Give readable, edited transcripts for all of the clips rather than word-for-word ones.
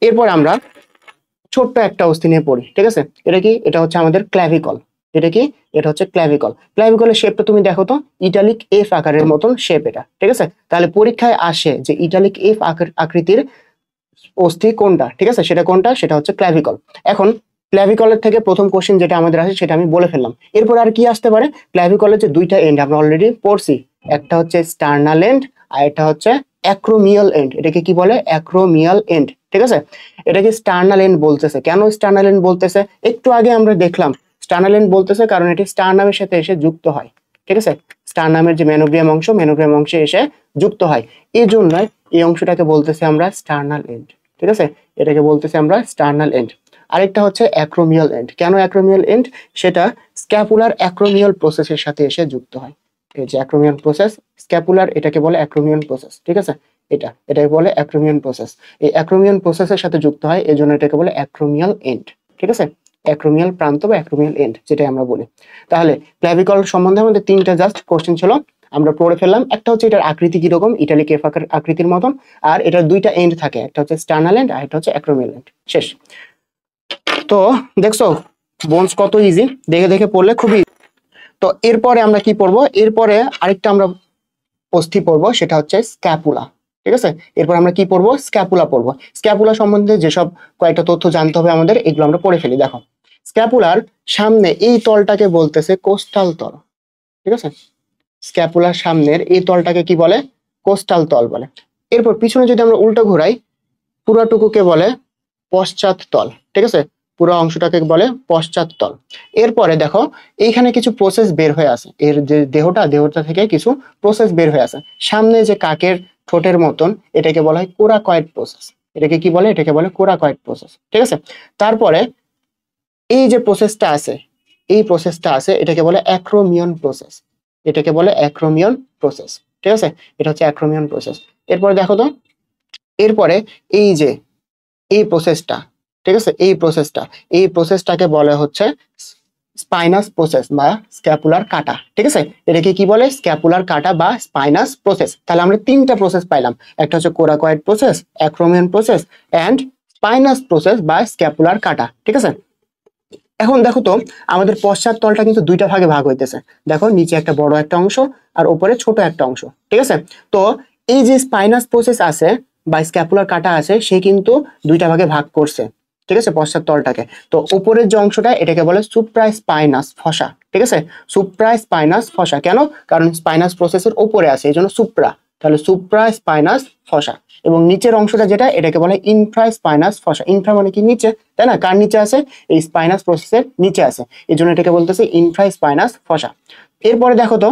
এরপর আমরা ছোট্ট একটা অস্থি নিয়ে পড়ি, ঠিক আছে? এটা কি? এটা হচ্ছে আমাদের ক্ল্যাভিকল। এটা কি? এটা হচ্ছে ক্ল্যাভিকল। ক্ল্যাভিকলের শেপটা তুমি দেখো তো, ইটালিক এফ আকারের মতন শেপ এটা, ঠিক আছে? তাহলে পরীক্ষায় আসে যে ইটালিক এফ আকৃতির অস্থি কোনটা, ঠিক আছে? সেটা কোনটা? সেটা হচ্ছে ক্ল্যাভিকল। এখন ক্ল্যাভিকলের থেকে প্রথম কোশ্চেন যেটা আমাদের আসে সেটা আমি বলে ফেললাম। এরপর আর কি আসতে পারে? ক্ল্যাভিকলের যে দুইটা এন্ড আমরা অলরেডি পড়ছি, একটা হচ্ছে স্টার্নাল এন্ড আর একটা হচ্ছে অ্যাক্রোমিয়াল এন্ড। এটাকে কি বলে? অ্যাক্রোমিয়াল এন্ড, ঠিক আছে? এটাকে স্টার্নাল এন্ড বলতেছে। কেন স্টার্নাল এন্ড বলতেছে? একটু আগে আমরা দেখলাম স্টার্নাল এন্ড বলতেছে কারণ এটি স্টারনামের সাথে এসে যুক্ত হয়, ঠিক আছে? স্টারনামের যে মেনোব্রিয়াম অংশে এসে যুক্ত হয়, এই জন্য এই অংশটাকে বলতেছে আমরা স্টার্নাল এন্ড, ঠিক আছে? এটাকে বলতেছি আমরা স্টার্নাল এন্ড। আরেকটা হচ্ছে অ্যাক্রোমিয়াল এন্ড। কেন অ্যাক্রোমিয়াল এন্ড? সেটা স্ক্যাপুলার অ্যাক্রোমিয়াল প্রসেসের সাথে এসে যুক্ত হয়। এই যে অ্যাক্রোমিয়াল প্রসেস, স্ক্যাপুলার, এটাকে বলে অ্যাক্রোমিয়াল প্রসেস, ঠিক আছে? এটাকে বলে অ্যাক্রোমিয়াল প্রসেস। এই অ্যাক্রোমিয়াল প্রসেসের সাথে যুক্ত হয়, এই জন্য এটাকে বলে অ্যাক্রোমিয়াল এন্ড, ঠিক আছে? অ্যাক্রোমিয়াল প্রান্ত বা অ্যাক্রোমিয়াল এন্ড যেটাই আমরা বলি। তাহলে ক্ল্যাভিকল সম্বন্ধে আমাদের তিনটা জাস্ট কোশ্চেন ছিল, আমরা পড়ে ফেললাম। একটা হচ্ছে এটার আকৃতি কিরকম, ইটালিক এফ আকৃতির মতন, আর এটার দুইটা এন্ড থাকে, একটা হচ্ছে স্টার্নাল এন্ড আর একটা হচ্ছে অ্যাক্রোমিয়াল এন্ড। শেষ। তো দেখছো বোনস কত ইজি, দেখে দেখে পড়লে খুবই। তো এরপরে আমরা কি পড়বো? এরপরে আরেকটা আমরা অস্থি পড়বো, সেটা হচ্ছে স্ক্যাপুলা, ঠিক আছে? এরপর আমরা কি পড়বো? স্ক্যাপুলা পড়বো। স্ক্যাপুলা সম্বন্ধে যেসব কয়েকটা তথ্য জানতে হবে আমাদের, এগুলো আমরা পড়ে ফেলি। দেখো, স্ক্যাপুলার সামনে এই তলটাকে বলতেছে কোস্টাল তল, ঠিক আছে? স্ক্যাপুলার সামনের এই তলটাকে কি বলে? কোস্টাল তল বলে। এরপর পিছনে যদি আমরা উল্টো ঘুরাই, পুরাটুকুকে বলে পশ্চাৎ তল, ঠিক আছে? পুরো অংশটাকে বলে পশ্চাৎ তল। এরপরে দেখো এইখানে কিছু প্রসেস বের হয়ে আসে, এর যে দেহটা থেকে কিছু প্রসেস বের হয়ে আসে। সামনে যে কাকের ঠোঁটের মতন, এটাকে বলা হয় কোরাকয়েড প্রসেস। এটাকে কি বলে? এটাকে বলে কোরাকয়েড প্রসেস, ঠিক আছে? তারপরে এই যে প্রসেসটা আছে, এটাকে বলে অ্যাক্রোমিয়ন প্রসেস। এটাকে বলে অ্যাক্রোমিয়ন প্রসেস, ঠিক আছে? এটা হচ্ছে অ্যাক্রোমিয়ন প্রসেস। এরপরে দেখো তো, এরপরে এই যে এই প্রসেসটা, ঠিক আছে? এই প্রসেসটাকে বলে হচ্ছে স্পাইনাস প্রসেস বা স্ক্যাপুলার কাটা, ঠিক আছে? এটাকে কি বলে? স্ক্যাপুলার কাটা বা স্পাইনাস প্রসেস। তাহলে আমরা তিনটা প্রসেস পাইলাম, একটা হচ্ছে coracoid process, acromion process and spinous process বা স্ক্যাপুলার কাটা, ঠিক আছে? এখন দেখো তো, আমাদের পশ্চাৎ তলটা কিন্তু দুইটা ভাগে ভাগ হইতেছে। দেখো, নিচে একটা বড় একটা অংশ আর উপরে ছোট একটা অংশ, ঠিক আছে? তো এই যে স্পাইনাস প্রসেস আছে বা স্ক্যাপুলার কাটা আছে, সে কিন্তু দুইটা ভাগে ভাগ করছে, ঠিক আছে, পশ্চাৎ তলটাকে। তো উপরের যে অংশটা, এটাকে বলে সুপ্রাস্পাইনাস ফসা, ঠিক আছে? সুপ্রাস্পাইনাস ফসা। কেন? কারণ স্পাইনাস প্রসেসের উপরে আছে, এই জন্য সুপ্রা। তাহলে সুপ্রাস্পাইনাস ফসা। এবং নিচের অংশটা যেটা, এটাকে বলে ইনফ্রাস্পাইনাস ফসা। ইনফ্রা মানে কি? নিচে, তাই না? কার নিচে আছে? এই স্পাইনাস প্রসেসের নিচে আছে, এই জন্য এটাকে বলতেছে ইনফ্রাস্পাইনাস ফসা। এরপরে দেখো তো,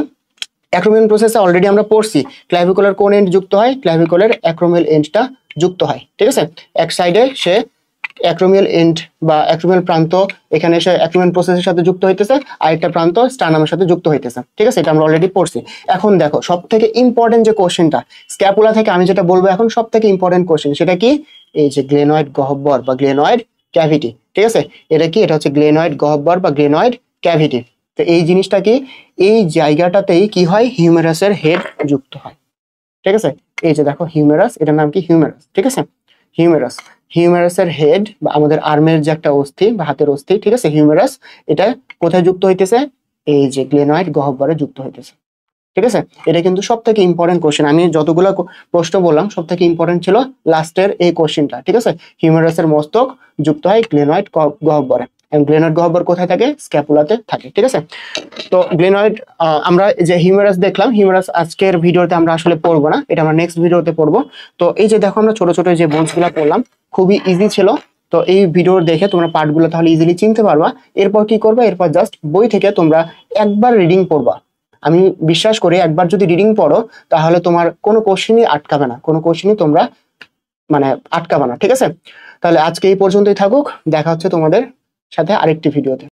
অ্যাক্রোমিয়াল প্রসেসে অলরেডি আমরা পড়ছি ক্ল্যাভিকুলার কোন এন্ড যুক্ত হয়? ক্ল্যাভিকুলার অ্যাক্রোমিয়াল এন্ডটা যুক্ত হয়, ঠিক আছে? এক সাইডে সে অ্যাক্রোমিয়াল এন্ড বা অ্যাক্রোমিয়াল প্রান্ত, এখানে এসে অ্যাক্রোমিয়াল প্রসেসের সাথে যুক্ত হইতেছে, আর একটা প্রান্ত স্টার্নামের সাথে যুক্ত হইতেছে, ঠিক আছে? এটা আমরা অলরেডি পড়ছি। এখন দেখো সব থেকে ইম্পর্টেন্ট যে কোশ্চেনটা স্ক্যাপুলা থেকে আমি যেটা বলবো এখন, সব থেকে ইম্পর্টেন্ট কোশ্চেন, সেটা কি? এই যে গ্লেনয়েড গহ্বর বা গ্লেনয়েড ক্যাভিটি, ঠিক আছে? এটা কি? এটা হচ্ছে গ্লেনয়েড গহ্বর বা গ্লেনয়েড ক্যাভিটি। তো এই জিনিসটা কি? এই জায়গাটাতেই কি হয়? হিউমেরাসের হেড যুক্ত হয়, ঠিক আছে? এই যে দেখো হিউমেরাস, এটার নাম কি? হিউমেরাস, ঠিক আছে? হিউমেরাস, হিউমেরাসের হেড বা আমাদের আর্মের যে একটা অস্থি বা হাতের অস্থি, ঠিক আছে? হিউমেরাস, এটা কোথায় যুক্ত হইতেছে? এই যে গ্লেনয়েড গহ্বরে যুক্ত হইতেছে, ঠিক আছে? এটা কিন্তু সব থেকে ইম্পর্টেন্ট কোশ্চেন। আমি যতগুলো প্রশ্ন বললাম, সব থেকে ইম্পর্টেন্ট ছিল লাস্টের এই কোশ্চেনটা, ঠিক আছে? হিউমেরাসের মস্তক যুক্ত হয় গ্লেনয়েড গহ্বরে। গ্লেনয়েড গহ্বর কোথায় থাকে? স্ক্যাপুলাতে থাকে, ঠিক আছে? তো গ্লেনয়েড, আমরা যে হিউমেরাস দেখলাম, হিউমেরাস আজকের ভিডিওতে আমরা আসলে পড়বো না, এটা আমরা নেক্সট ভিডিওতে পড়বো। তো এই যে দেখো আমরা ছোট ছোট যে বোনস গুলা পড়লাম, খুবই ইজি ছিল। তো এই ভিডিও দেখে তোমরা পার্টগুলো তাহলে ইজিলি চিনতে পারবা। এরপর কি করবে? এরপর জাস্ট বই থেকে তোমরা একবার রিডিং পড়বা। আমি বিশ্বাস করি একবার যদি রিডিং পড়ো, তাহলে তোমার কোনো কোশ্চেনই আটকাবে না, কোনো কোশ্চেনই তোমরা মানে আটকাবে না, ঠিক আছে? তাহলে আজকে এই পর্যন্তই থাকুক, দেখা হচ্ছে তোমাদের সাথে আরেকটি ভিডিওতে।